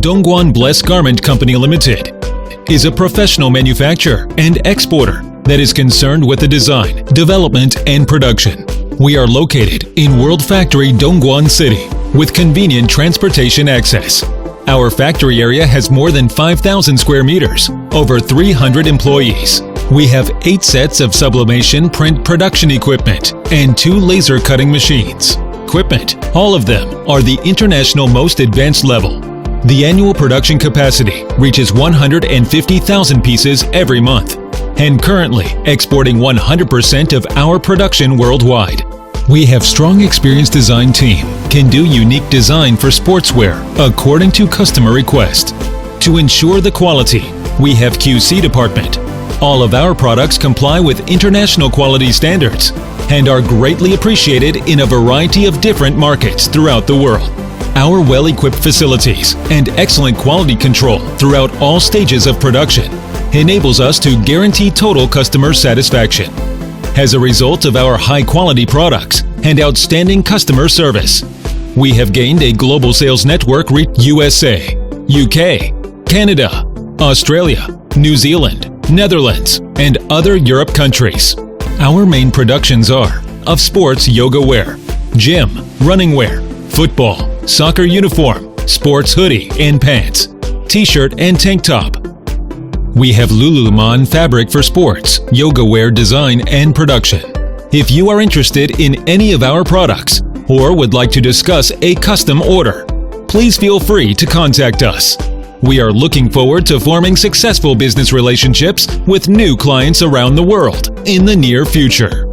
Dongguan Bless Garment Company Limited is a professional manufacturer and exporter that is concerned with the design, development, and production. We are located in World Factory Dongguan City with convenient transportation access. Our factory area has more than 5,000 square meters, over 300 employees. We have 8 sets of sublimation print production equipment and 2 laser cutting machines. Equipment, all of them are the international most advanced level. The annual production capacity reaches 150,000 pieces every month, and currently exporting 100% of our production worldwide. We have strong experienced design team, can do unique design for sportswear according to customer request. To ensure the quality, we have QC department. All of our products comply with international quality standards and are greatly appreciated in a variety of different markets throughout the world. Our well-equipped facilities and excellent quality control throughout all stages of production enables us to guarantee total customer satisfaction. As a result of our high-quality products and outstanding customer service, we have gained a global sales network reaching USA, UK, Canada, Australia, New Zealand, Netherlands, and other Europe countries. Our main productions are of sports yoga wear, gym, running wear, football, soccer uniform, sports hoodie and pants, t-shirt and tank top. We have Lululemon fabric for sports, yoga wear design and production. If you are interested in any of our products or would like to discuss a custom order, please feel free to contact us. We are looking forward to forming successful business relationships with new clients around the world in the near future.